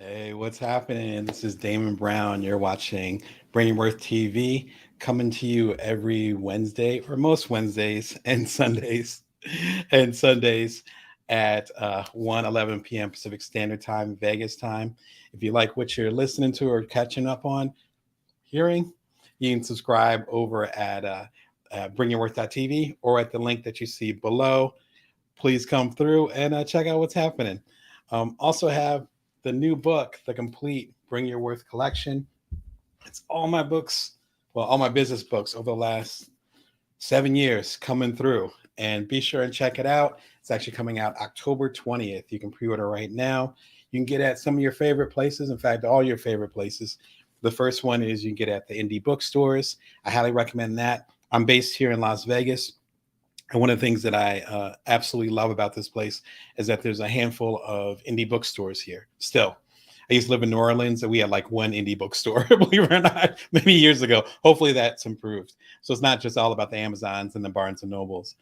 Hey, what's happening? This is Damon Brown. You're watching Bringing Worth TV, coming to you every Wednesday, or most Wednesdays and Sundays, and Sundays at 1 p.m. Pacific Standard Time, Vegas time. If you like what you're listening to or catching up on, hearing, you can subscribe over at bringingworth.tv or at the link that you see below. Please come through and check out what's happening. Also have the new book, the complete Bring Your Worth collection. It's all my books, well, all my business books over the last 7 years coming through. And be sure and check it out. It's actually coming out October 20th. You can pre-order right now. You can get it at some of your favorite places. In fact, all your favorite places. The first one is you can get it at the indie bookstores. I highly recommend that. I'm based here in Las Vegas. And one of the things that I absolutely love about this place is that there's a handful of indie bookstores here still. I used to live in New Orleans and we had like one indie bookstore, believe it or not, many years ago. Hopefully that's improved. So it's not just all about the Amazons and the Barnes and Nobles.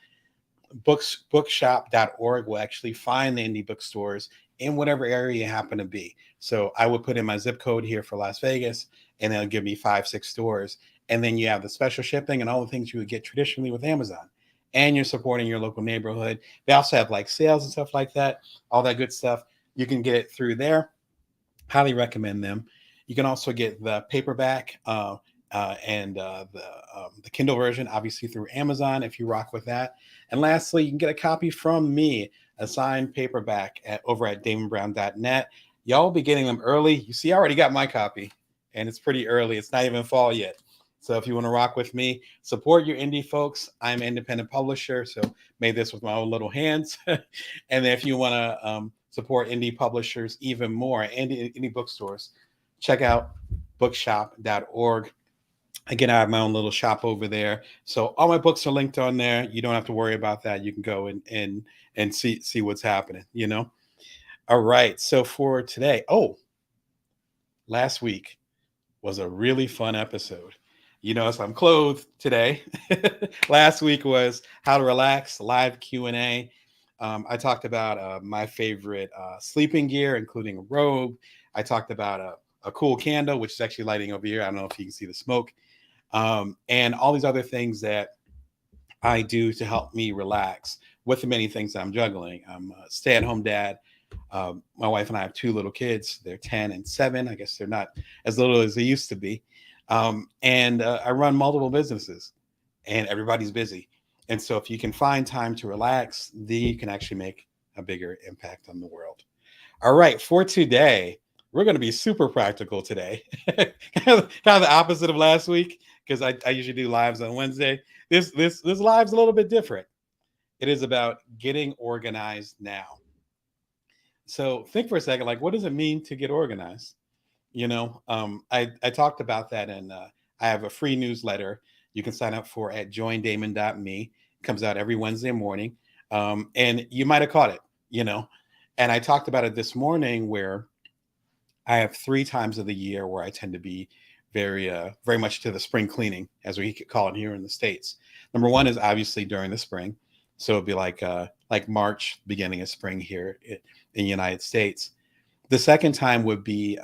Bookshop.org will actually find the indie bookstores in whatever area you happen to be. So I would put in my zip code here for Las Vegas and they'll give me 5, 6 stores. And then you have the special shipping and all the things you would get traditionally with Amazon. And you're supporting your local neighborhood. They also have like sales and stuff like that, all that good stuff. You can get it through there. Highly recommend them. You can also get the paperback and the Kindle version, obviously through Amazon if you rock with that. And lastly, you can get a copy from me, a signed paperback over at damonbrown.net. Y'all will be getting them early. You see, I already got my copy, and it's pretty early. It's not even fall yet. So if you want to rock with me, support your indie folks. I'm an independent publisher, so made this with my own little hands. And then if you want to support indie publishers even more, indie bookstores, check out bookshop.org. Again, I have my own little shop over there. So all my books are linked on there. You don't have to worry about that. You can go and see what's happening, you know? All right. So for today, last week was a really fun episode. You know, so I'm clothed today. Last week was how to relax, live Q&A. I talked about my favorite sleeping gear, including a robe. I talked about a cool candle, which is actually lighting over here. I don't know if you can see the smoke. And all these other things that I do to help me relax with the many things that I'm juggling. I'm a stay-at-home dad. My wife and I have 2 little kids. They're 10 and 7. I guess they're not as little as they used to be. And I run multiple businesses, and everybody's busy. And so, if you can find time to relax, then you can actually make a bigger impact on the world. All right, for today, we're going to be super practical today. Kind of the opposite of last week because I usually do lives on Wednesday. This live's a little bit different. It is about getting organized now. So think for a second, like, what does it mean to get organized? I talked about that, and I have a free newsletter you can sign up for at joindamon.me. It comes out every Wednesday morning, and you might have caught it, you know. And I talked about it this morning where I have 3 times of the year where I tend to be very much to the spring cleaning, as we call it here in the States. Number one is obviously during the spring. So it'd be like March, beginning of spring here in the United States. The second time would be,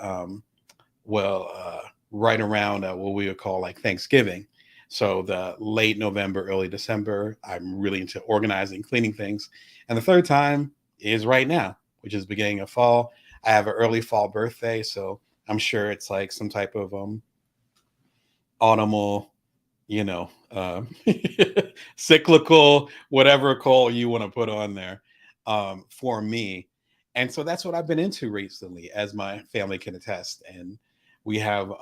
right around what we would call like Thanksgiving. So the late November, early December, I'm really into organizing, cleaning things. And the third time is right now, which is beginning of fall. I have an early fall birthday, so I'm sure it's like some type of autumnal, you know, cyclical, whatever call you want to put on there for me. And so that's what I've been into recently, as my family can attest. And we have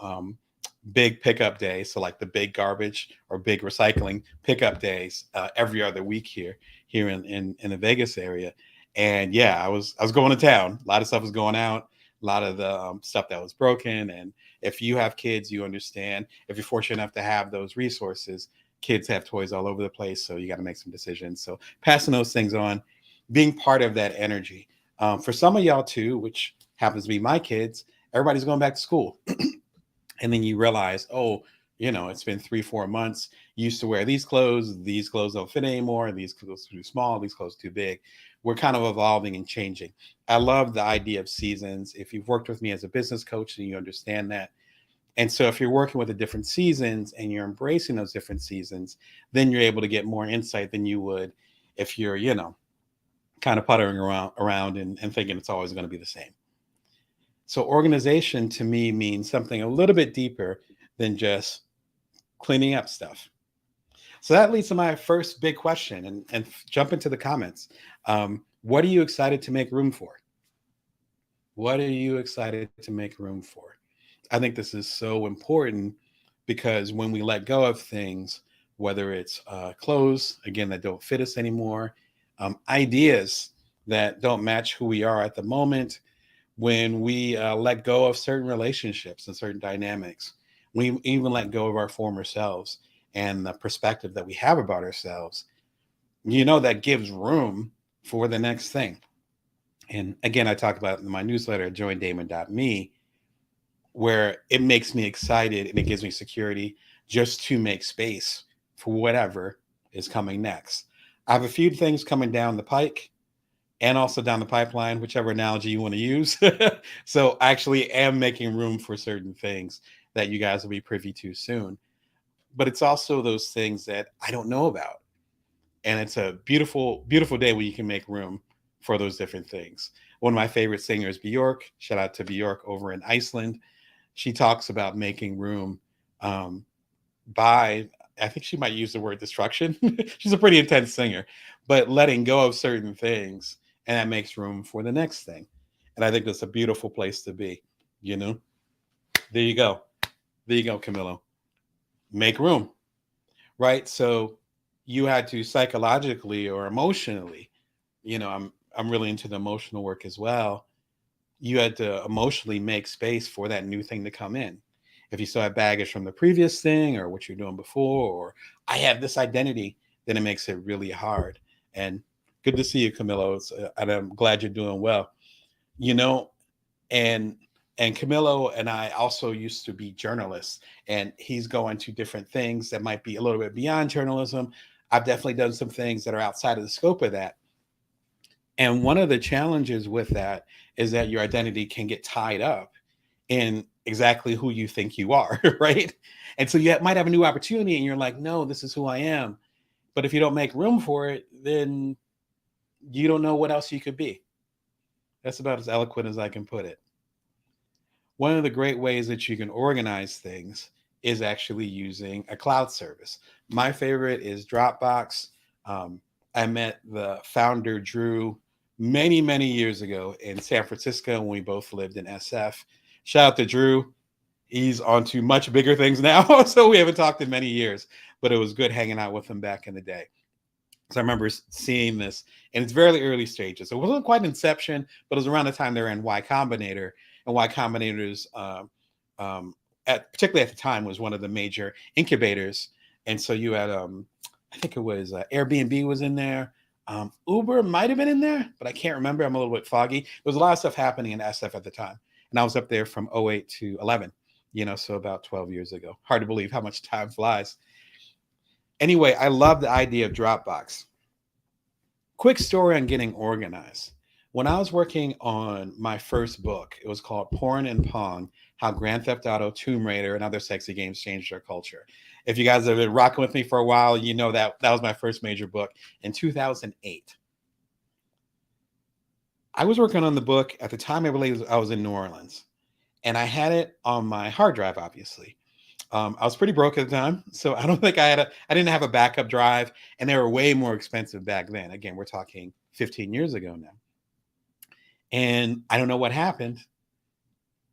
big pickup days, so like the big garbage or big recycling pickup days every other week here in the Vegas area. And yeah, I was going to town. A lot of stuff was going out. A lot of the stuff that was broken. And if you have kids, you understand. If you're fortunate enough to have those resources, kids have toys all over the place. So you got to make some decisions. So passing those things on, being part of that energy. For some of y'all too, which happens to be my kids, everybody's going back to school. And then you realize, it's been 3, 4 months. You used to wear these clothes don't fit anymore. These clothes are too small. These clothes too big. we're kind of evolving and changing. I love the idea of seasons. If you've worked with me as a business coach, then you understand that. And so if you're working with the different seasons and you're embracing those different seasons, then you're able to get more insight than you would if you're, kind of puttering around and thinking it's always going to be the same. So organization to me means something a little bit deeper than just cleaning up stuff. So that leads to my first big question, and jump into the comments. What are you excited to make room for? What are you excited to make room for? I think this is so important because when we let go of things, whether it's clothes, again, that don't fit us anymore, ideas that don't match who we are at the moment, when we let go of certain relationships and certain dynamics, we even let go of our former selves and the perspective that we have about ourselves, that gives room for the next thing. And again, I talk about in my newsletter, joindamon.me, where it makes me excited and it gives me security just to make space for whatever is coming next. I have a few things coming down the pike and also down the pipeline, whichever analogy you want to use. So I actually am making room for certain things that you guys will be privy to soon. But it's also those things that I don't know about. And it's a beautiful, beautiful day when you can make room for those different things. One of my favorite singers, Bjork, shout out to Bjork over in Iceland. She talks about making room by, I think she might use the word destruction. She's a pretty intense singer, but letting go of certain things, and that makes room for the next thing. And I think that's a beautiful place to be. There you go. There you go, Camilo. Make room, right? So you had to psychologically or emotionally, I'm really into the emotional work as well. You had to emotionally make space for that new thing to come in. If you still have baggage from the previous thing or what you're doing before, or I have this identity, then it makes it really hard. And good to see you, Camilo. And I'm glad you're doing well. You know, and Camilo and I also used to be journalists, and he's going to different things that might be a little bit beyond journalism. I've definitely done some things that are outside of the scope of that. And one of the challenges with that is that your identity can get tied up in exactly who you think you are, right? And so you might have a new opportunity and you're like, no, this is who I am. But if you don't make room for it, then you don't know what else you could be. That's about as eloquent as I can put it. One of the great ways that you can organize things is actually using a cloud service. My favorite is Dropbox. I met the founder, Drew, many, many years ago in San Francisco when we both lived in SF. Shout out to Drew. He's on to much bigger things now. So we haven't talked in many years, but it was good hanging out with him back in the day. So I remember seeing this in its very early stages. It wasn't quite inception, but it was around the time they were in Y Combinator. And Y Combinator's, particularly at the time, was one of the major incubators. And so you had, I think it was Airbnb was in there. Uber might have been in there, but I can't remember. I'm a little bit foggy. There was a lot of stuff happening in SF at the time. And I was up there from 08 to 11, so about 12 years ago. Hard to believe how much time flies. Anyway, I love the idea of Dropbox. Quick story on getting organized. When I was working on my first book, it was called Porn and Pong, How Grand Theft Auto, Tomb Raider, and Other Sexy Games Changed Our Culture. If you guys have been rocking with me for a while, you know that was my first major book in 2008. I was working on the book at the time. I believe I was in New Orleans, and I had it on my hard drive, obviously. I was pretty broke at the time, so I don't think I didn't have a backup drive, and they were way more expensive back then. Again, we're talking 15 years ago now. And I don't know what happened,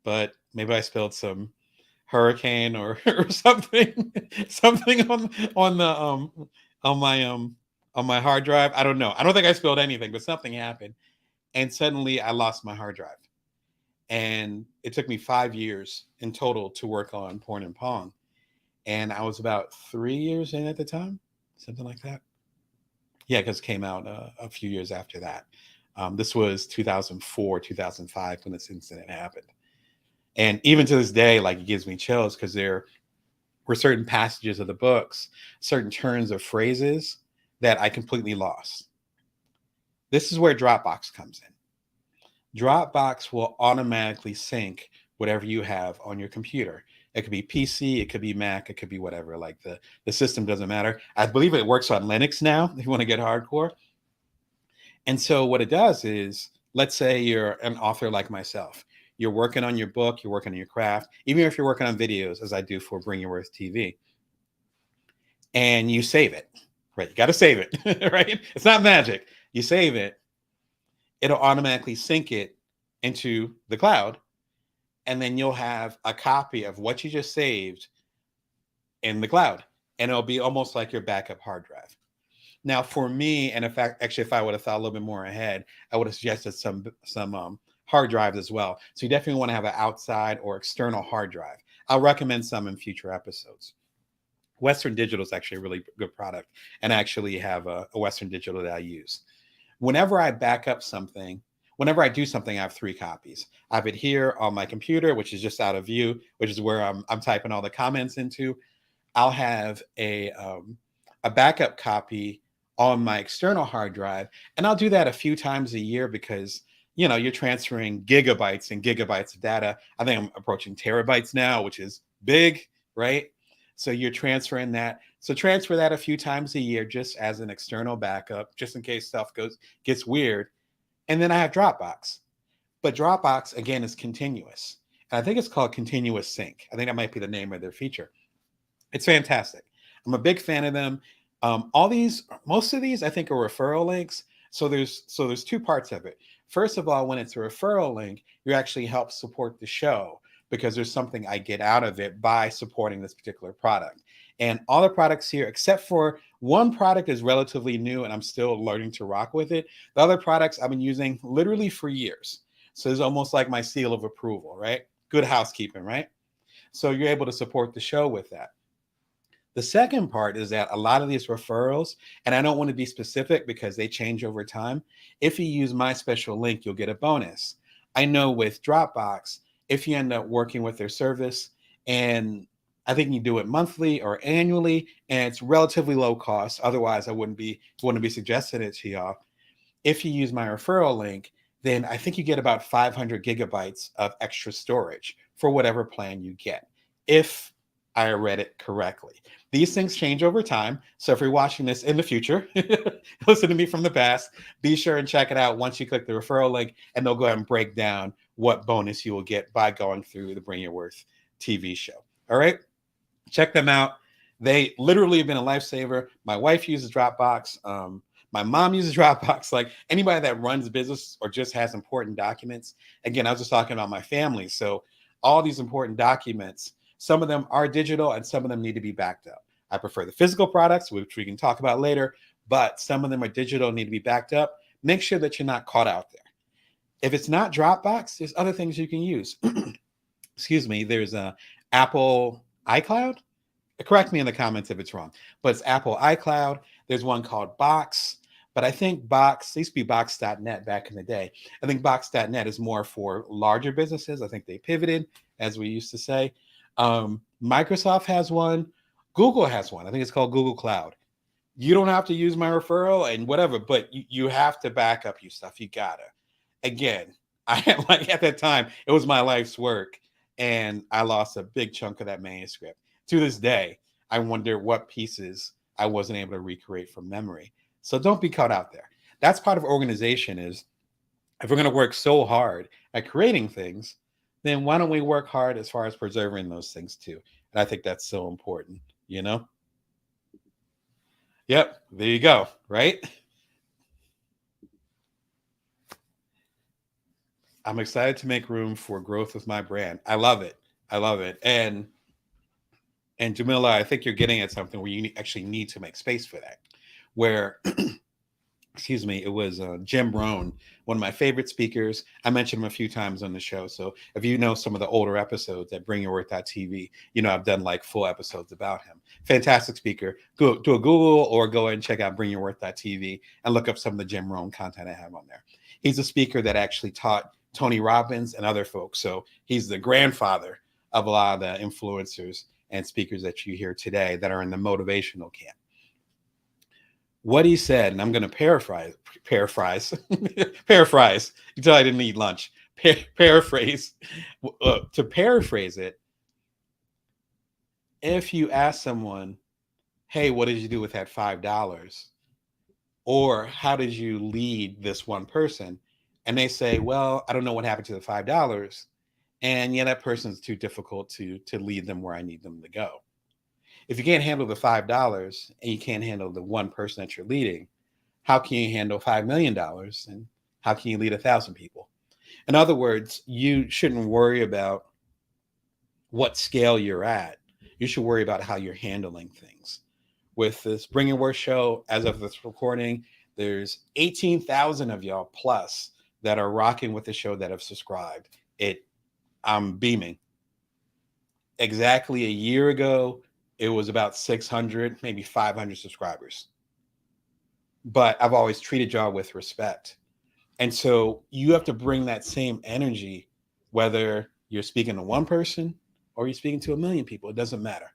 but maybe I spilled some hurricane or something, something on my hard drive. I don't know. I don't think I spilled anything, but something happened, and suddenly I lost my hard drive. And it took me 5 years in total to work on Porn and Pong. And I was about 3 years in at the time, something like that. Yeah, because it came out a few years after that. This was 2004, 2005 when this incident happened. And even to this day, like, it gives me chills because there were certain passages of the books, certain turns of phrases that I completely lost. This is where Dropbox comes in. Dropbox will automatically sync whatever you have on your computer. It could be PC, it could be Mac, it could be whatever. Like the system doesn't matter. I believe it works on Linux now if you want to get hardcore. And so what it does is, let's say you're an author like myself. You're working on your book, you're working on your craft, even if you're working on videos, as I do for Bring Your Worth TV, and you save it, right? You got to save it, right? It's not magic. You save it, it'll automatically sync it into the cloud, and then you'll have a copy of what you just saved in the cloud, and it'll be almost like your backup hard drive. Now, for me, and if I would have thought a little bit more ahead, I would have suggested some hard drives as well. So you definitely want to have an outside or external hard drive. I'll recommend some in future episodes. Western Digital is actually a really good product, and I actually have a Western Digital that I use. Whenever I back up something, whenever I do something, I have 3 copies. I have it here on my computer, which is just out of view, which is where I'm typing all the comments into. I'll have a backup copy on my external hard drive, and I'll do that a few times a year because you're transferring gigabytes and gigabytes of data. I think I'm approaching terabytes now, which is big, right? So you're transferring that. So transfer that a few times a year just as an external backup, just in case stuff gets weird. And then I have Dropbox. But Dropbox, again, is continuous. And I think it's called Continuous Sync. I think that might be the name of their feature. It's fantastic. I'm a big fan of them. Most of these, I think, are referral links. So there's 2 parts of it. First of all, when it's a referral link, you actually help support the show because there's something I get out of it by supporting this particular product. And all the products here, except for one product, is relatively new and I'm still learning to rock with it. The other products I've been using literally for years. So it's almost like my seal of approval, right? Good housekeeping, right? So you're able to support the show with that. The second part is that a lot of these referrals, and I don't want to be specific because they change over time. If you use my special link, you'll get a bonus. I know with Dropbox, if you end up working with their service, and I think you do it monthly or annually, and it's relatively low cost. Otherwise, I wouldn't be suggesting it to y'all. If you use my referral link, then I think you get about 500 gigabytes of extra storage for whatever plan you get, if I read it correctly. These things change over time. So if you're watching this in the future, listen to me from the past, be sure and check it out once you click the referral link, and they'll go ahead and break down what bonus you will get by going through the Bring Your Worth TV show. All right, check them out. They literally have been a lifesaver. My wife uses Dropbox. My mom uses Dropbox. Like anybody that runs business or just has important documents. Again, I was just talking about my family. So all these important documents, some of them are digital and some of them need to be backed up. I prefer the physical products, which we can talk about later, but some of them are digital, need to be backed up. Make sure that you're not caught out there. If it's not Dropbox, there's other things you can use. Excuse me. There's Apple iCloud. Correct me in the comments if it's wrong, but it's Apple iCloud. There's one called Box, but I think Box, used to be Box.net back in the day. I think Box.net is more for larger businesses. I think they pivoted, as we used to say. Microsoft has one. Google has one. I think it's called Google Cloud. You don't have to use my referral and whatever, but you have to back up your stuff. You gotta. Again, I had, like, at that time, it was my life's work, and I lost a big chunk of that manuscript. To this day, I wonder what pieces I wasn't able to recreate from memory. So don't be caught out there. That's part of organization. Is if we're going to work so hard at creating things, then why don't we work hard as far as preserving those things too? And I think that's so important, you know? Yep, there you go, right? I'm excited to make room for growth with my brand. I love it. I love it. And Jamila, I think you're getting at something where you actually need to make space for that. Where excuse me, it was Jim Rohn, one of my favorite speakers. I mentioned him a few times on the show. So if you know some of the older episodes at BringYourWorth.tv, you know I've done like full episodes about him. Fantastic speaker. Go do a Google or go ahead and check out BringYourWorth.tv and look up some of the Jim Rohn content I have on there. He's a speaker that actually taught Tony Robbins and other folks. So he's the grandfather of a lot of the influencers and speakers that you hear today that are in the motivational camp. What he said, and I'm going to paraphrase, paraphrase. You tell I didn't eat lunch. Paraphrase. To paraphrase it, if you ask someone, "Hey, what did you do with that $5?" or "How did you lead this one person?" and they say, "Well, I don't know what happened to the $5," and yeah, that person's too difficult to lead them where I need them to go. If you can't handle the $5 and you can't handle the one person that you're leading, how can you handle $5 million, and how can you lead 1,000 people? In other words, you shouldn't worry about what scale you're at. You should worry about how you're handling things. With this Bring Your Worst show, as of this recording, there's 18,000 of y'all plus that are rocking with the show that have subscribed. I'm beaming. Exactly a year ago, it was about 600, maybe 500 subscribers. But I've always treated y'all with respect. And so you have to bring that same energy, whether you're speaking to one person or you're speaking to 1 million people, it doesn't matter.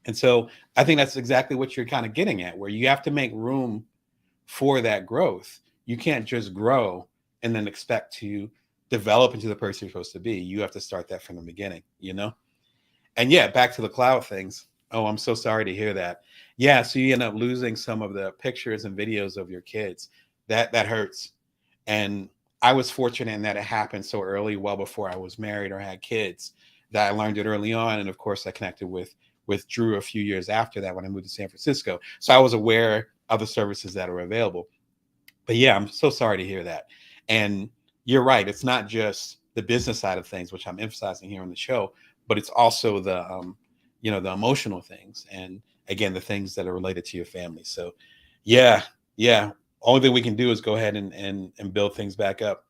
And so I think that's exactly what you're kind of getting at, where you have to make room for that growth. You can't just grow and then expect to develop into the person you're supposed to be. You have to start that from the beginning, you know? And yeah, back to the cloud things. Oh, I'm so sorry to hear that. Yeah, so you end up losing some of the pictures and videos of your kids. That hurts. And I was fortunate in that it happened so early, well before I was married or had kids, that I learned it early on. And of course, I connected with Drew a few years after that when I moved to San Francisco. So I was aware of the services that are available. But yeah, I'm so sorry to hear that. And you're right. It's not just the business side of things, which I'm emphasizing here on the show, but it's also the emotional things. And again, the things that are related to your family. So yeah, yeah. Only thing we can do is go ahead and build things back up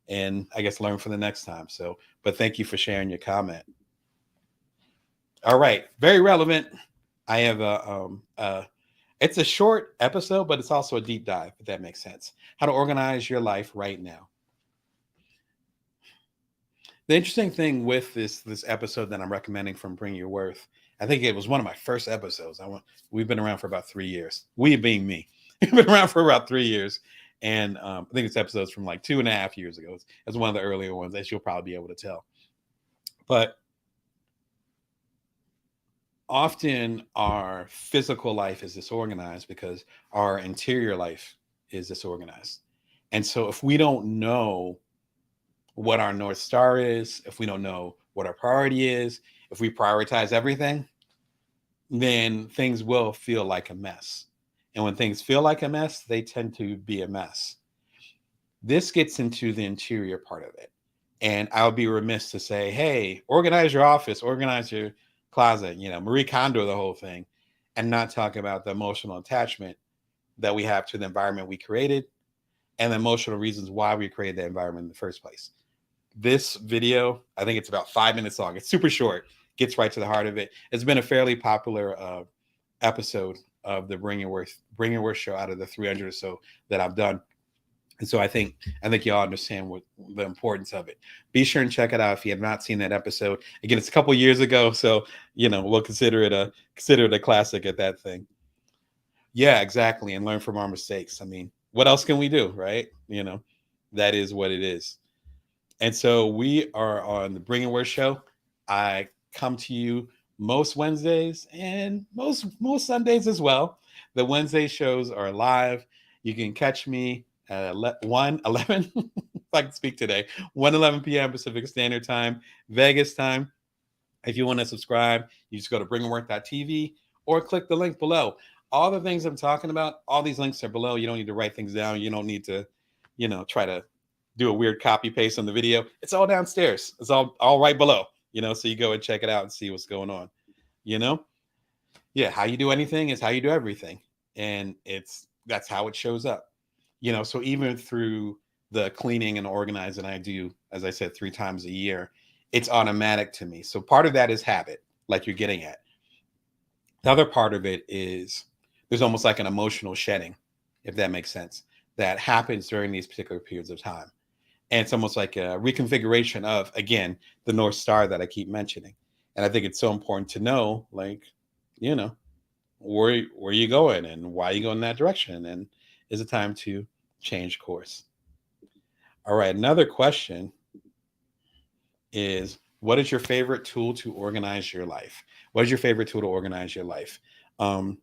and I guess learn for the next time. So, but thank you for sharing your comment. All right. Very relevant. I have it's a short episode, but it's also a deep dive, if that makes sense. How to organize your life right now. The interesting thing with this episode that I'm recommending from Bring Your Worth, I think it was one of my first episodes. We've been around for about 3 years. We being me, we've been around for about 3 years, and I think it's episodes from like 2.5 years ago. It's one of the earlier ones, as you'll probably be able to tell. But often our physical life is disorganized because our interior life is disorganized. And so if we don't know what our North Star is, if we don't know what our priority is, if we prioritize everything, then things will feel like a mess. And when things feel like a mess, they tend to be a mess. This gets into the interior part of it. And I would be remiss to say, hey, organize your office, organize your closet, Marie Kondo, the whole thing, and not talk about the emotional attachment that we have to the environment we created and the emotional reasons why we created that environment in the first place. This video, I think it's about 5 minutes long. It's super short, gets right to the heart of it. It's been a fairly popular episode of the Bring Your Worth show out of the 300 or so that I've done. And so I think y'all understand what the importance of it. Be sure and check it out if you have not seen that episode. Again, it's a couple years ago, so we'll consider it a classic at that thing. Yeah, exactly, and learn from our mistakes. I mean, what else can we do, right? That is what it is. And so we are on the Bring Your Worth show. I come to you most Wednesdays and most Sundays as well. The Wednesday shows are live. You can catch me at 1:11, if I can speak today, 1:11 p.m. Pacific Standard Time, Vegas time. If you want to subscribe, you just go to bringyourworth.tv or click the link below. All the things I'm talking about, all these links are below. You don't need to write things down. You don't need to, try to do a weird copy paste on the video. It's all downstairs. It's all right below, so you go and check it out and see what's going on, Yeah, how you do anything is how you do everything. And that's how it shows up. So even through the cleaning and organizing I do, as I said, 3 times a year, it's automatic to me. So part of that is habit, like you're getting at. The other part of it is there's almost like an emotional shedding, if that makes sense, that happens during these particular periods of time. And it's almost like a reconfiguration of, again, the North Star that I keep mentioning. And I think it's so important to know, where you going and why you going in that direction, and is it time to change course? All right, another question is, what is your favorite tool to organize your life? What is your favorite tool to organize your life? Um,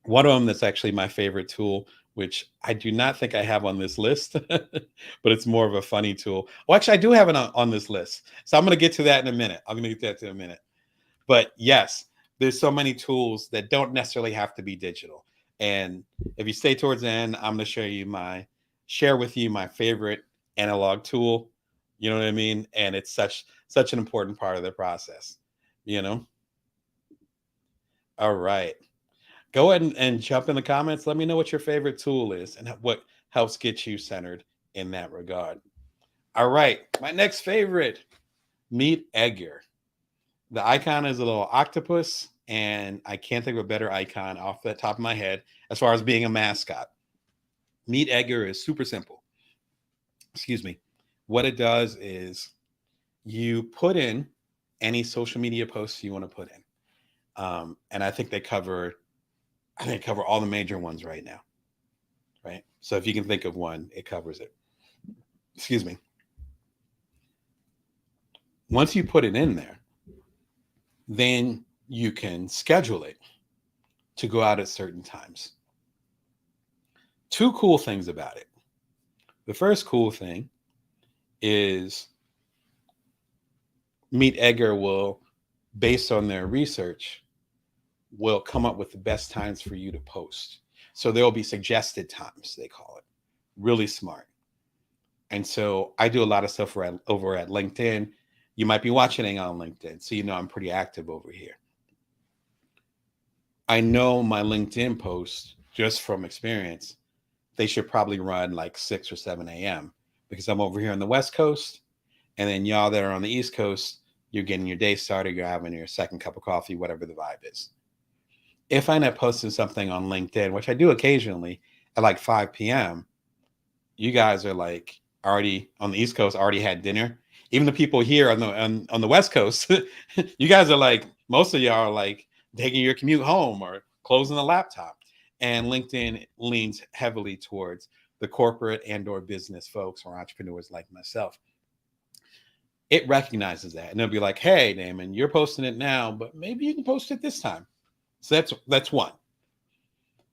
One of them that's actually my favorite tool, which I do not think I have on this list, but it's more of a funny tool. Well, actually, I do have it on this list. So I'm going to get to that in a minute. I'm going to get to that in a minute. But yes, there's so many tools that don't necessarily have to be digital. And if you stay towards the end, I'm going to share with you my favorite analog tool. You know what I mean? And it's such an important part of the process. You know? All right. Go ahead and jump in the comments. Let me know what your favorite tool is and what helps get you centered in that regard. All right. My next favorite, Meet Edgar. The icon is a little octopus, and I can't think of a better icon off the top of my head as far as being a mascot. Meet Edgar is super simple. Excuse me. What it does is you put in any social media posts you want to put in. And I think cover all the major ones right now. Right. So if you can think of one, it covers it. Excuse me. Once you put it in there, then you can schedule it to go out at certain times. Two cool things about it. The first cool thing is Meet Edgar will, based on their research, will come up with the best times for you to post. So there'll be suggested times, they call it. Really smart. And so I do a lot of stuff over at LinkedIn. You might be watching on LinkedIn, so you know I'm pretty active over here. I know my LinkedIn posts, just from experience, they should probably run like 6 or 7 a.m. because I'm over here on the West Coast. And then y'all that are on the East Coast, you're getting your day started, you're having your second cup of coffee, whatever the vibe is. If I end up posting something on LinkedIn, which I do occasionally at like 5 p.m., you guys are like already on the East Coast, already had dinner. Even the people here on the West Coast, you guys are like, most of y'all are like taking your commute home or closing the laptop. And LinkedIn leans heavily towards the corporate and or business folks or entrepreneurs like myself. It recognizes that, and they'll be like, "Hey, Damon, you're posting it now, but maybe you can post it this time." So that's one.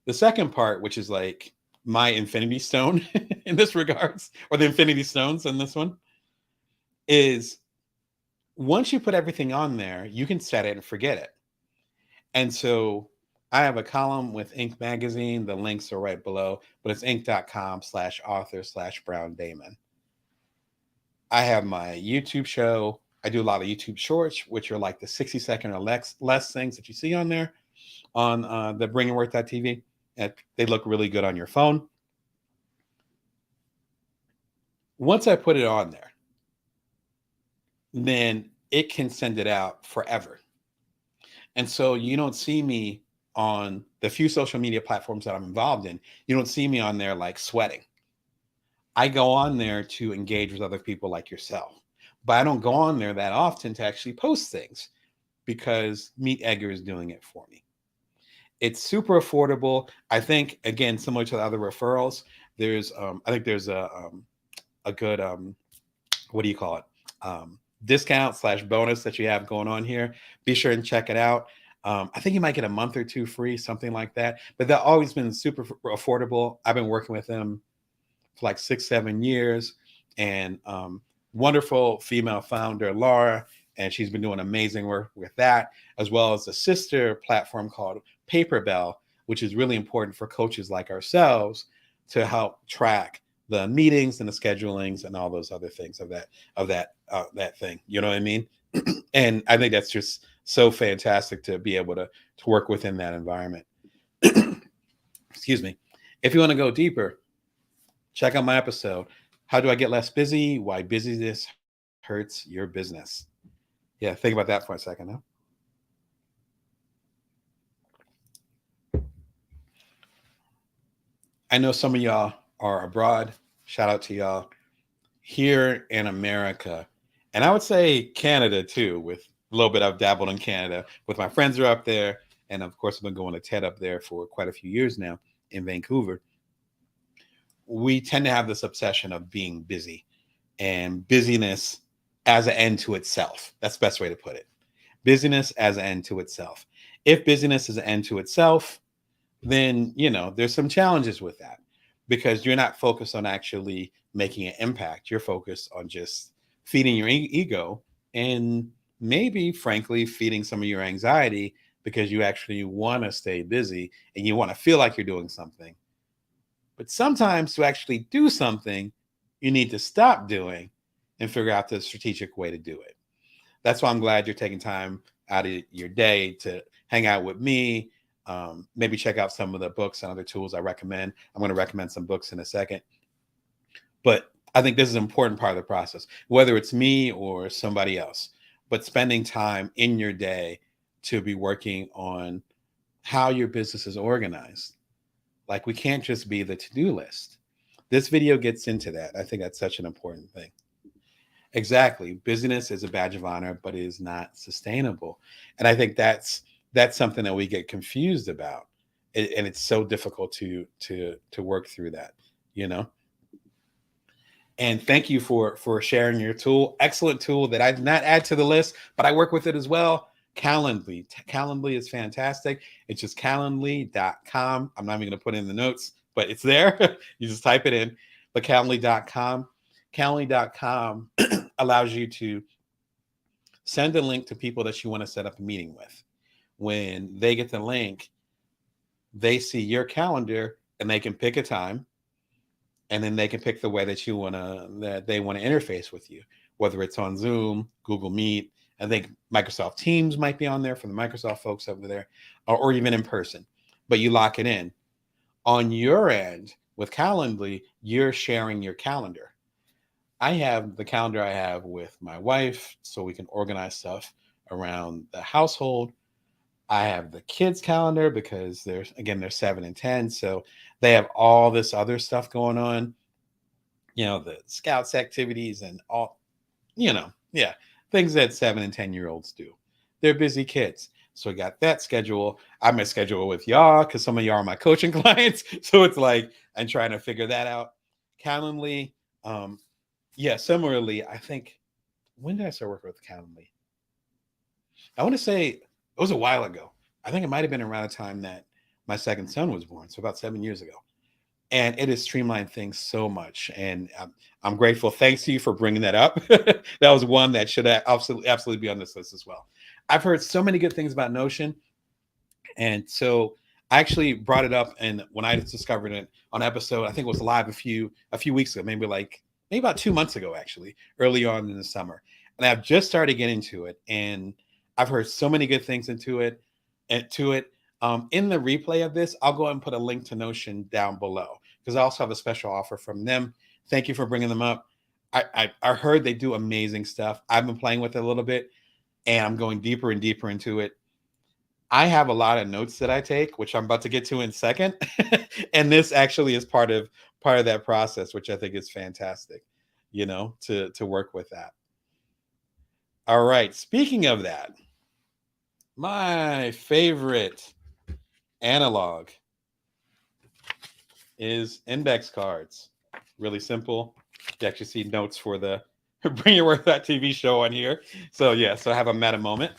The second part, which is like my infinity stone in this regards, or the infinity stones in this one, is once you put everything on there, you can set it and forget it. And so I have a column with Inc. Magazine. The links are right below, but it's inc.com/author/Brown Damon. I have my YouTube show. I do a lot of YouTube shorts, which are like the 60-second or less things that you see on there on the bringingworth.tv. And they look really good on your phone. Once I put it on there, then it can send it out forever. And so you don't see me on the few social media platforms that I'm involved in. You don't see me on there like sweating. I go on there to engage with other people like yourself, but I don't go on there that often to actually post things because Meet Edgar is doing it for me. It's super affordable. I think, again, similar to the other referrals, I think there's a good, what do you call it? Discount/bonus that you have going on here. Be sure and check it out. I think you might get a month or two free, something like that. But they've always been super affordable. I've been working with them for like 6-7 years, and wonderful female founder, Laura, and she's been doing amazing work with that, as well as a sister platform called Paperbell, which is really important for coaches like ourselves to help track the meetings and the schedulings and all those other things of that thing. You know what I mean? And I think that's just so fantastic to be able to work within that environment. Excuse me. If you want to go deeper, check out my episode, How Do I Get Less Busy? Why Busyness Hurts Your Business. Yeah, think about that for a second. Huh? I know some of y'all are abroad. Shout out to y'all here in America. And I would say Canada too, with a little bit I've dabbled in Canada with my friends are up there and of course, I've been going to TED up there for quite a few years now in Vancouver. We tend to have this obsession of being busy and busyness as an end to itself. That's the best way to put it. Busyness as an end to itself. If busyness is an end to itself, then, there's some challenges with that because you're not focused on actually making an impact. You're focused on just feeding your ego and maybe, frankly, feeding some of your anxiety because you actually want to stay busy and you want to feel like you're doing something. But sometimes to actually do something, you need to stop doing and figure out the strategic way to do it. That's why I'm glad you're taking time out of your day to hang out with me. Maybe check out some of the books and other tools I recommend. I'm going to recommend some books in a second. But I think this is an important part of the process, whether it's me or somebody else, but spending time in your day to be working on how your business is organized. Like, we can't just be the to-do list. This video gets into that. I think that's such an important thing. Exactly. Busyness is a badge of honor, but it is not sustainable. And I think that's something that we get confused about. And it's so difficult to work through that, And thank you for sharing your tool. Excellent tool that I did not add to the list, but I work with it as well. Calendly. Calendly is fantastic. It's just calendly.com. I'm not even going to put it in the notes, but it's there. You just type it in. But calendly.com. Calendly.com allows you to send a link to people that you want to set up a meeting with. When they get the link, they see your calendar and they can pick a time, and then they can pick the way that they want to interface with you, whether it's on Zoom, Google Meet. I think Microsoft Teams might be on there for the Microsoft folks over there, or even in person, but you lock it in. On your end with Calendly, you're sharing your calendar. I have the calendar I have with my wife so we can organize stuff around the household. I have the kids' calendar because they're 7 and 10. So they have all this other stuff going on, the scouts activities and all, things that 7 and 10-year-olds do. They're busy kids. So I got that schedule. I'm going to schedule with y'all because some of y'all are my coaching clients. So it's like, I'm trying to figure that out. Calendly. Similarly, I think, when did I start working with Calendly? I want to say it was a while ago. I think it might have been around the time that my second son was born. So about 7 years ago. And it has streamlined things so much. And I'm grateful. Thanks to you for bringing that up. That was one that should absolutely be on this list as well. I've heard so many good things about Notion. And so I actually brought it up. And when I discovered it on episode, I think it was live a few weeks ago, maybe about 2 months ago, actually, early on in the summer. And I've just started getting into it. And I've heard so many good things into it. In the replay of this, I'll go ahead and put a link to Notion down below because I also have a special offer from them. Thank you for bringing them up. I heard they do amazing stuff. I've been playing with it a little bit, and I'm going deeper and deeper into it. I have a lot of notes that I take, which I'm about to get to in a second. And this actually is part of that process, which I think is fantastic, to work with that. All right. Speaking of that, my favorite analog is index cards. Really simple. You actually see notes for the Bring Your Worth That TV show on here. So I have a meta moment.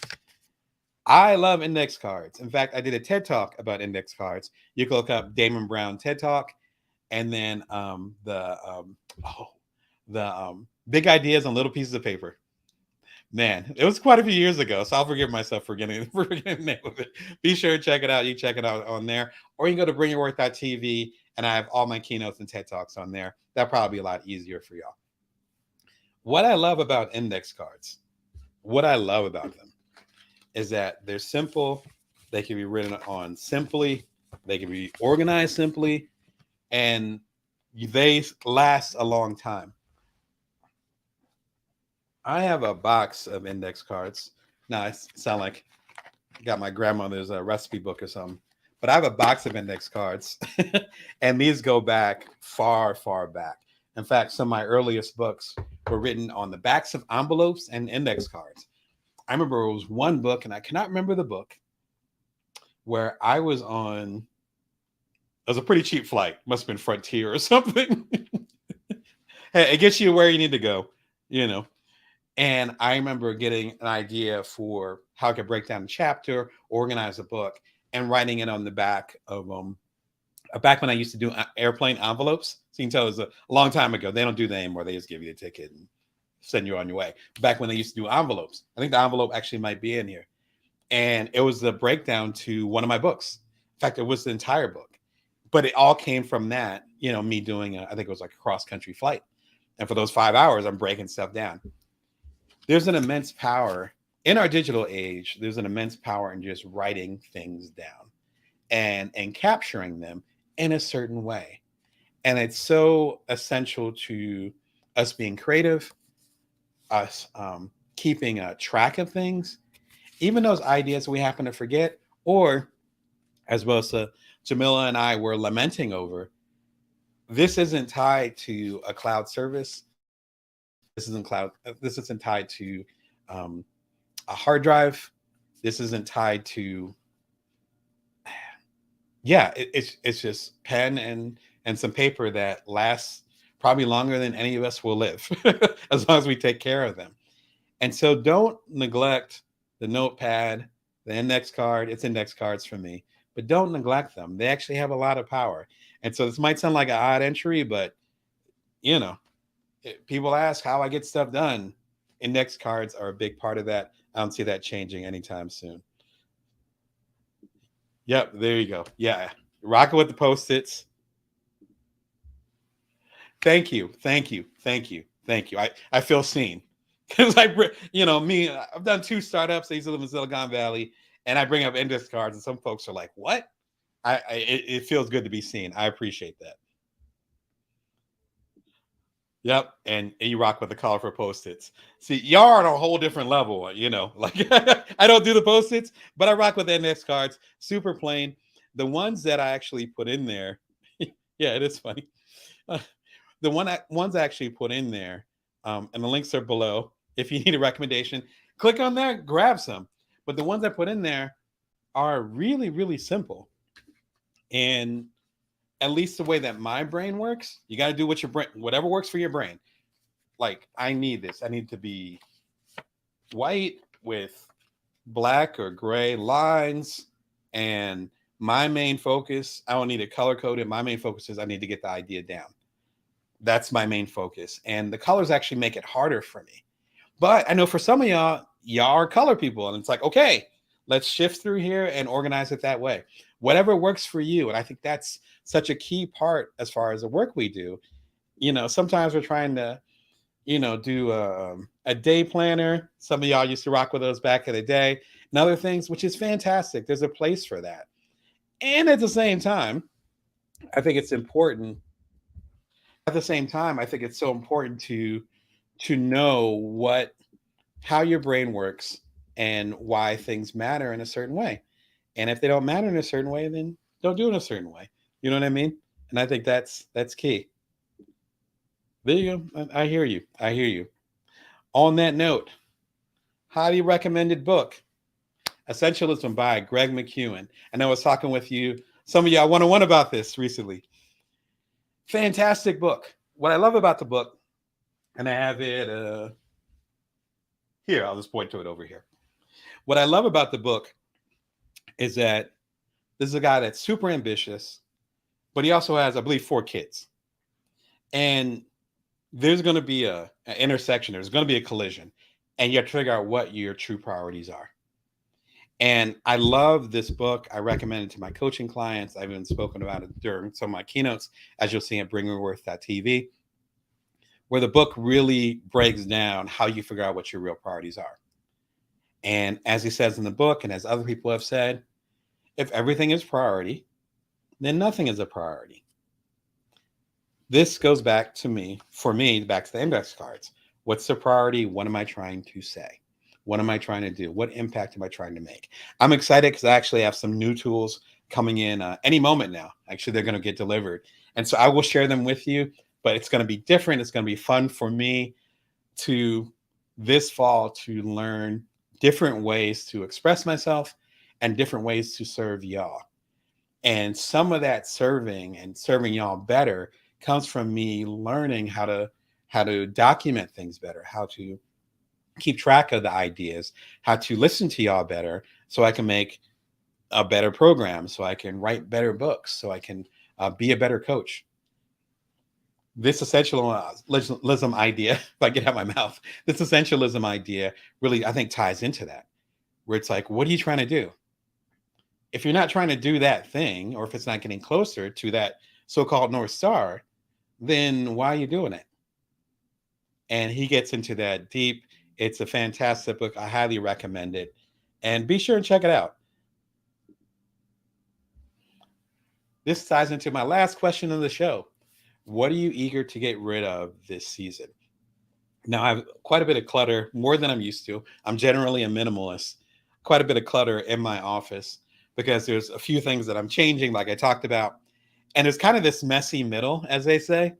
I love index cards. In fact, I did a TED Talk about index cards. You can look up Damon Brown TED Talk, and then the big ideas on little pieces of paper. Man, it was quite a few years ago, so I'll forgive myself for getting the name of it. Be sure to check it out. You check it out on there, or you can go to bringyourworth.tv, and I have all my keynotes and TED Talks on there. That'll probably be a lot easier for y'all. What I love about index cards, is that they're simple. They can be written on simply. They can be organized simply, and they last a long time. I have a box of index cards. Now, I sound like I got my grandmother's recipe book or something, but I have a box of index cards, and these go back far, far back. In fact, some of my earliest books were written on the backs of envelopes and index cards. I remember it was one book, and I cannot remember the book, where I was on, it was a pretty cheap flight, must have been Frontier or something. Hey, it gets you where you need to go, you know. And I remember getting an idea for how I could break down a chapter, organize a book, and writing it on the back of back when I used to do airplane envelopes. So you can tell it was a long time ago. They don't do that anymore. They just give you a ticket and send you on your way. Back when they used to do envelopes, I think the envelope actually might be in here. And it was the breakdown to one of my books. In fact, it was the entire book, but it all came from that, me doing, I think it was like a cross country flight. And for those 5 hours, I'm breaking stuff down. There's an immense power in our digital age. There's an immense power in just writing things down and capturing them in a certain way. And it's so essential to us being creative, us keeping a track of things, even those ideas we happen to forget, or as well as Jamila and I were lamenting over, this isn't tied to a cloud service. This isn't tied to a hard drive. This isn't tied to, it's just pen and some paper that lasts probably longer than any of us will live, as long as we take care of them. And so don't neglect the notepad, the index card. It's index cards for me, but don't neglect them. They actually have a lot of power. And so this might sound like an odd entry, but people ask how I get stuff done. Index cards are a big part of that. I don't see that changing anytime soon. Yep, there you go. Yeah, rocking with the Post-its. Thank you, thank you, thank you, thank you. I feel seen because me. I've done 2 startups. I used to live in Silicon Valley, and I bring up index cards, and some folks are like, "What?" It feels good to be seen. I appreciate that. Yep, and you rock with the colorful Post-its. See, y'all are on a whole different level, like I don't do the Post-its, but I rock with index cards, super plain. The ones that I actually put in there, yeah, it is funny. The ones I actually put in there, and the links are below. If you need a recommendation, click on there, grab some. But the ones I put in there are really, really simple. And at least the way that my brain works, you got to do what your brain, whatever works for your brain. Like, I need this. I need to be white with black or gray lines. And my main focus, I don't need it color coded. My main focus is I need to get the idea down. That's my main focus. And the colors actually make it harder for me. But I know for some of y'all are color people. And it's like, okay, let's shift through here and organize it that way. Whatever works for you. And I think that's such a key part as far as the work we do. Sometimes we're trying to, do a day planner. Some of y'all used to rock with those back in the day and other things, which is fantastic. There's a place for that. And at the same time, I think it's important. At the same time, I think it's so important to know how your brain works and why things matter in a certain way. And if they don't matter in a certain way, then don't do it in a certain way. You know what I mean? And I think that's key. There you go. I hear you. I hear you. On that note, highly recommended book, Essentialism by Greg McKeown. And I was talking with you, some of y'all one-on-one about this recently. Fantastic book. What I love about the book, and I have it here, I'll just point to it over here. What I love about the book is that this is a guy that's super ambitious, but he also has, I believe, 4 kids. And there's going to be an intersection. There's going to be a collision. And you have to figure out what your true priorities are. And I love this book. I recommend it to my coaching clients. I've even spoken about it during some of my keynotes, as you'll see at bringingworth.tv, where the book really breaks down how you figure out what your real priorities are. And as he says in the book, and as other people have said, if everything is priority, then nothing is a priority. This goes back to back to the index cards. What's the priority? What am I trying to say? What am I trying to do? What impact am I trying to make? I'm excited because I actually have some new tools coming in any moment now. Actually, they're going to get delivered. And so I will share them with you, but it's going to be different. It's going to be fun for me this fall to learn different ways to express myself and different ways to serve y'all. And some of that serving and serving y'all better comes from me learning how to document things better, how to keep track of the ideas, how to listen to y'all better so I can make a better program, so I can write better books, so I can be a better coach. This essentialism idea, if I get out my mouth, this essentialism idea really, I think, ties into that, where it's like, what are you trying to do? If you're not trying to do that thing, or if it's not getting closer to that so-called North Star, then why are you doing it? And he gets into that deep. It's a fantastic book. I highly recommend it. And be sure and check it out. This ties into my last question of the show. What are you eager to get rid of this season? Now, I have quite a bit of clutter, more than I'm used to. I'm generally a minimalist. Quite a bit of clutter in my office because there's a few things that I'm changing, like I talked about. And there's kind of this messy middle, as they say,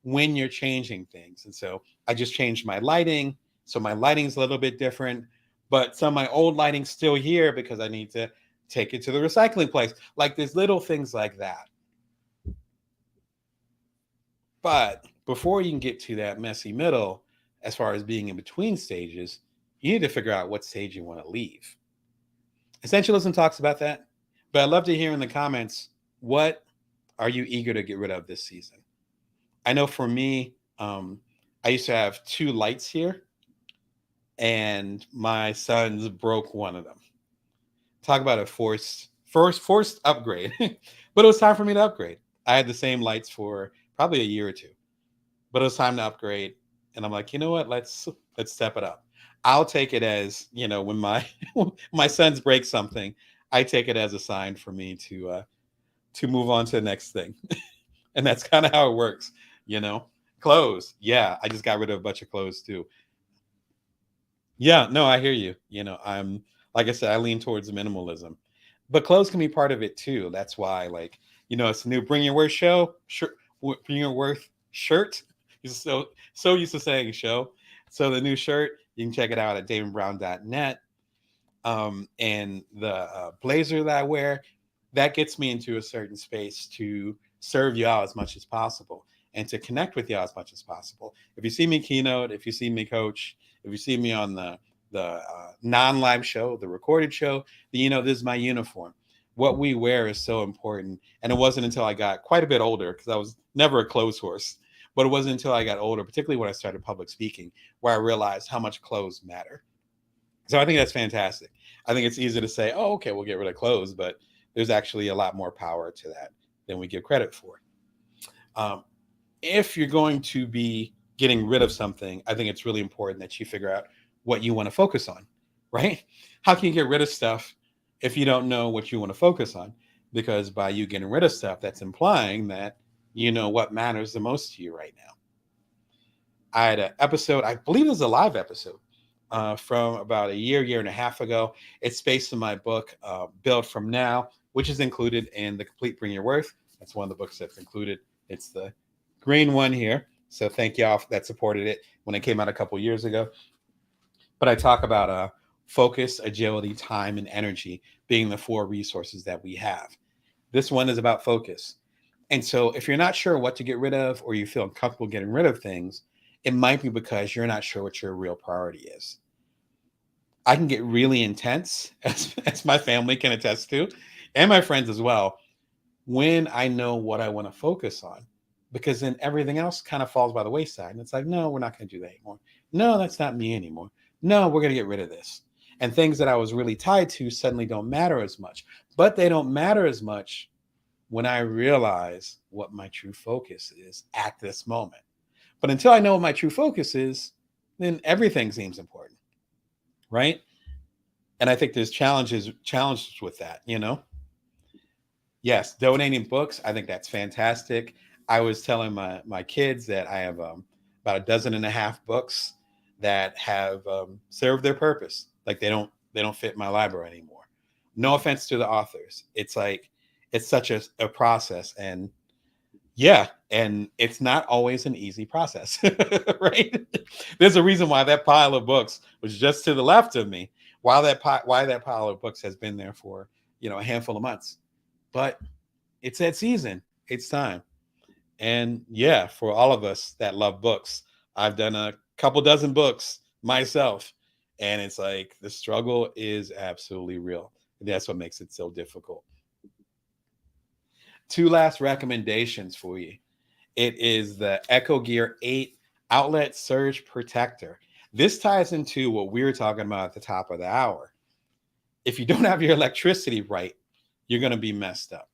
when you're changing things. And so I just changed my lighting. So my lighting's a little bit different, but some of my old lighting's still here because I need to take it to the recycling place. Like there's little things like that. But before you can get to that messy middle, as far as being in between stages, you need to figure out what stage you want to leave. Essentialism talks about that, but I'd love to hear in the comments, what are you eager to get rid of this season? I know for me, I used to have two lights here, and my sons broke one of them. Talk about a forced upgrade. But it was time for me to upgrade. I had the same lights for probably a year or two, but it was time to upgrade. And I'm like, you know what? Let's step it up. I'll take it as, when my my sons break something, I take it as a sign for me to move on to the next thing. And that's kind of how it works, Clothes. Yeah, I just got rid of a bunch of clothes too. Yeah, no, I hear you. I'm, like I said, I lean towards minimalism, but clothes can be part of it too. That's why, like, it's a new Bring Your Worth show. Bring Your Worth shirt. He's so used to saying show. So the new shirt, you can check it out at damonbrown.net. And the blazer that I wear, that gets me into a certain space to serve y'all as much as possible and to connect with y'all as much as possible. If you see me keynote, if you see me coach, if you see me on the non-live show, the recorded show, then this is my uniform. What we wear is so important. And it wasn't until I got quite a bit older, because I was never a clothes horse, but it wasn't until I got older, particularly when I started public speaking, where I realized how much clothes matter. So I think that's fantastic. I think it's easy to say, oh, okay, we'll get rid of clothes, but there's actually a lot more power to that than we give credit for. If you're going to be getting rid of something, I think it's really important that you figure out what you want to focus on, right? How can you get rid of stuff if you don't know what you want to focus on? Because by you getting rid of stuff, that's implying that you know what matters the most to you right now. I had an episode, I believe it was a live episode, from about a year and a half ago. It's based on my book, Build From Now, which is included in the Complete Bring Your Worth. That's one of the books that's included. It's the green one here. So thank y'all that supported it when it came out a couple years ago. But I talk about focus, agility, time, and energy being the 4 resources that we have. This one is about focus. And so if you're not sure what to get rid of, or you feel uncomfortable getting rid of things, it might be because you're not sure what your real priority is. I can get really intense, as my family can attest to, and my friends as well, when I know what I want to focus on, because then everything else kind of falls by the wayside. And it's like, no, we're not going to do that anymore. No, that's not me anymore. No, we're going to get rid of this. And things that I was really tied to suddenly don't matter as much. But they don't matter as much when I realize what my true focus is at this moment. But until I know what my true focus is, then everything seems important, right? And I think there's challenges with that, Yes, donating books, I think that's fantastic. I was telling my kids that I have about a dozen and a half books that have served their purpose. Like they don't fit my library anymore. No offense to the authors. It's like, it's such a process. And yeah, and it's not always an easy process, right? There's a reason why that pile of books was just to the left of me. why that pile of books has been there for, a handful of months. But it's that season. It's time. And yeah, for all of us that love books, I've done a couple dozen books myself. And it's like the struggle is absolutely real. And that's what makes it so difficult. Two last recommendations for you. It is the Echo Gear 8 Outlet Surge Protector. This ties into what we were talking about at the top of the hour. If you don't have your electricity right, you're going to be messed up.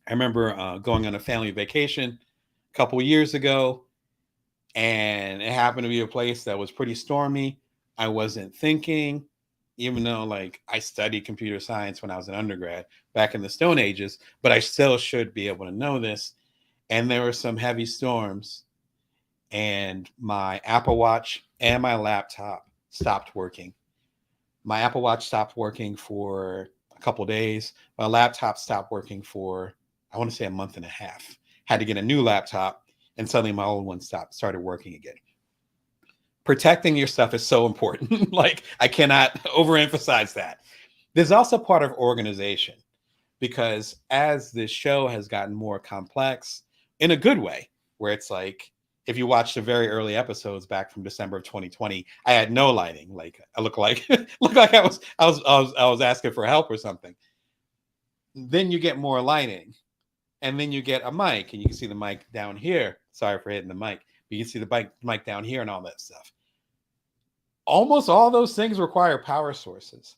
I remember going on a family vacation a couple years ago, and it happened to be a place that was pretty stormy. I wasn't thinking, even though like I studied computer science when I was an undergrad back in the Stone Ages, but I still should be able to know this. And there were some heavy storms, and my Apple Watch and my laptop stopped working. My Apple Watch stopped working for a couple days. My laptop stopped working for, I want to say, a month and a half. Had to get a new laptop, and suddenly my old one started working again. Protecting your stuff is so important. Like, I cannot overemphasize that. There's also part of organization, because as this show has gotten more complex in a good way, where it's like, if you watch the very early episodes back from December of 2020, I had no lighting. Like I looked like I was asking for help or something. Then you get more lighting, and then you get a mic, and you can see the mic down here. Sorry for hitting the mic. But you can see the mic down here and all that stuff. Almost all those things require power sources.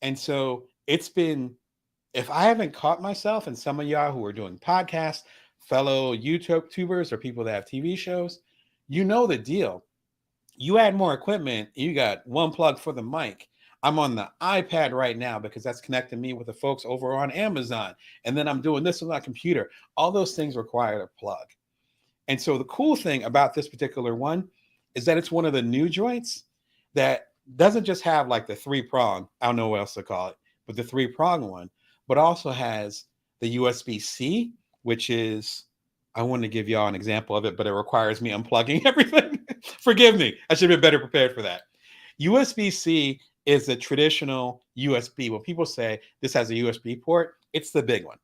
And so it's been, if I haven't caught myself, and some of y'all who are doing podcasts, fellow YouTubers or people that have TV shows, you know the deal. You add more equipment, you got one plug for the mic. I'm on the iPad right now because that's connecting me with the folks over on Amazon. And then I'm doing this with my computer. All those things require a plug. And so the cool thing about this particular one is that it's one of the new joints that doesn't just have like the 3-prong, I don't know what else to call it, but the 3-prong one, but also has the USB-C, which is, I want to give y'all an example of it, but it requires me unplugging everything. Forgive me. I should have been better prepared for that. USB-C is a traditional USB. When people say this has a USB port, it's the big one.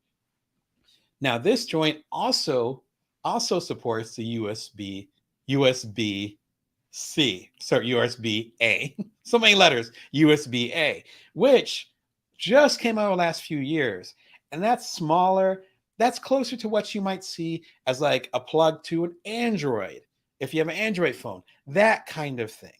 Now, this joint also supports the USB-C, sorry, USB-A. So many letters, USB-A, which just came out in the last few years. And that's smaller. That's closer to what you might see as like a plug to an Android. If you have an Android phone, that kind of thing.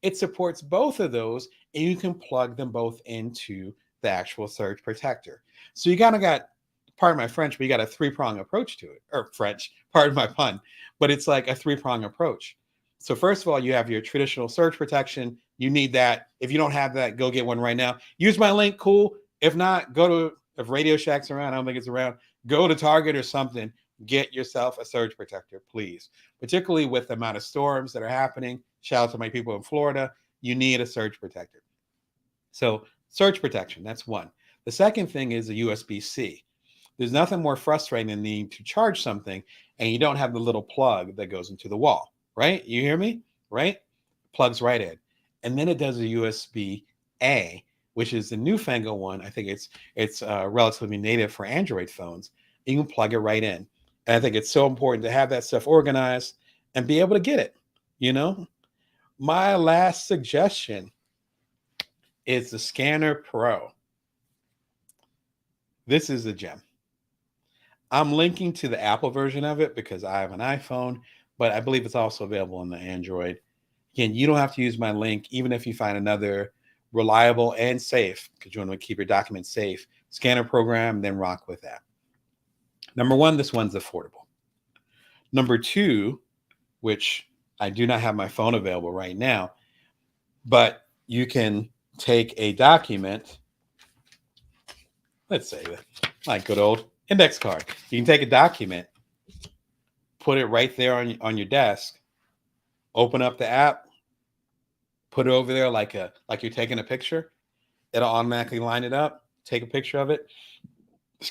It supports both of those, and you can plug them both into the actual surge protector. So you kind of got, pardon my French, but you got a 3-prong approach to it, or French, pardon my pun, but it's like a 3-prong approach. So first of all, you have your traditional surge protection. You need that. If you don't have that, go get one right now. Use my link, cool. If not, go to, if Radio Shack's around, I don't think it's around, go to Target or something, get yourself a surge protector, please. Particularly with the amount of storms that are happening. Shout out to my people in Florida. You need a surge protector. So surge protection, that's one. The second thing is a USB-C. There's nothing more frustrating than needing to charge something and you don't have the little plug that goes into the wall, right? You hear me? Right? Plugs right in. And then it does a USB-A, which is the newfangled one. I think it's relatively native for Android phones. You can plug it right in. And I think it's so important to have that stuff organized and be able to get it, you know? My last suggestion is the Scanner Pro. This is a gem. I'm linking to the Apple version of it because I have an iPhone, but I believe it's also available on the Android. Again, you don't have to use my link, even if you find another reliable and safe, because you want to keep your documents safe, scanner program, then rock with that. Number one, this one's affordable. Number two, which I do not have my phone available right now, but you can take a document. Let's say that, like good old index card. You can take a document, put it right there on your desk, open up the app, put it over there like you're taking a picture. It'll automatically line it up, take a picture of it,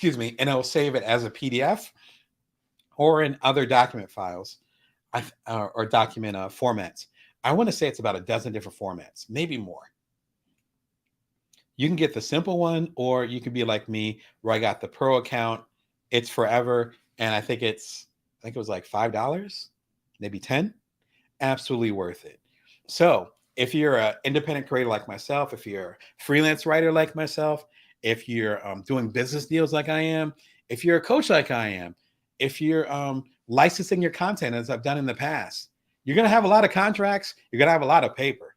and it'll save it as a PDF or in other document files or document formats. I want to say it's about a dozen different formats, maybe more. You can get the simple one, or you can be like me, where I got the pro account. It's forever, and I think it was like $5, maybe 10. Absolutely worth it. So if you're an independent creator like myself, if you're a freelance writer like myself, if you're doing business deals like I am, if you're a coach like I am, if you're licensing your content as I've done in the past, you're going to have a lot of contracts. You're going to have a lot of paper.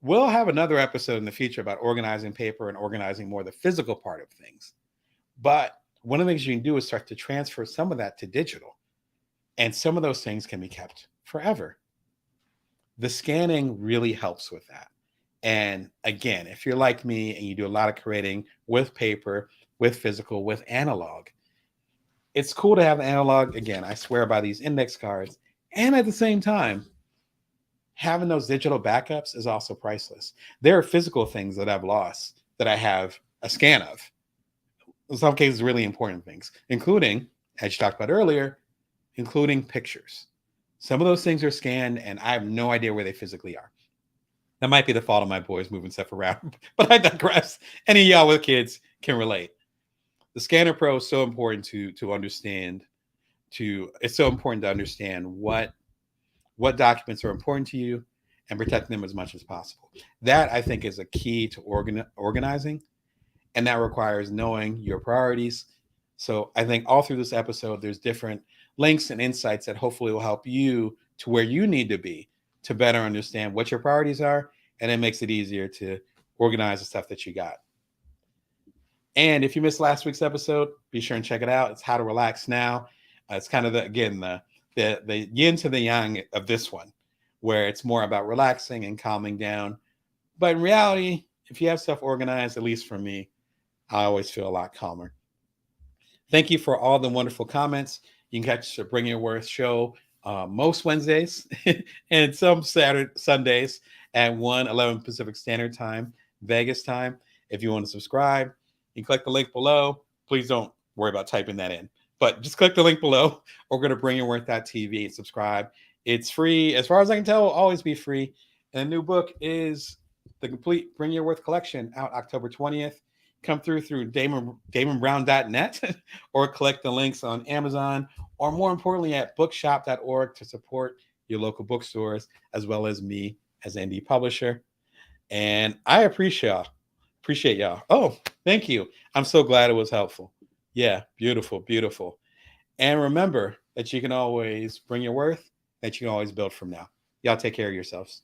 We'll have another episode in the future about organizing paper and organizing more the physical part of things. But one of the things you can do is start to transfer some of that to digital. And some of those things can be kept forever. The scanning really helps with that. And again, if you're like me and you do a lot of creating with paper, with physical, with analog, it's cool to have analog. Again, I swear by these index cards. And at the same time, having those digital backups is also priceless. There are physical things that I've lost that I have a scan of. In some cases, really important things, including, as you talked about earlier, including pictures. Some of those things are scanned and I have no idea where they physically are. That might be the fault of my boys moving stuff around, but I digress. Any of y'all with kids can relate. The Scanner Pro is so important to understand. It's so important to understand what documents are important to you and protect them as much as possible. That I think is a key to organizing, and that requires knowing your priorities. So I think all through this episode, there's different links and insights that hopefully will help you to where you need to be to better understand what your priorities are, and it makes it easier to organize the stuff that you got. And if you missed last week's episode, be sure and check it out. It's How to Relax Now. It's kind of the yin to the yang of this one, where it's more about relaxing and calming down. But in reality, if you have stuff organized, at least for me, I always feel a lot calmer. Thank you for all the wonderful comments. You can catch the Bring Your Worth show most Wednesdays and some Sundays at 1:11 Pacific Standard Time, Vegas time. If you want to subscribe, you can click the link below. Please don't worry about typing that in, but just click the link below or go to bringyourworth.tv and subscribe. It's free. As far as I can tell, it'll always be free. And the new book is the complete Bring Your Worth collection, out October 20th. Come through damonbrown.net or collect the links on Amazon, or more importantly at bookshop.org to support your local bookstores, as well as me as an indie publisher. And I appreciate y'all. Oh, thank you. I'm so glad it was helpful. Yeah, beautiful, beautiful. And remember that you can always bring your worth, that you can always build from now. Y'all take care of yourselves.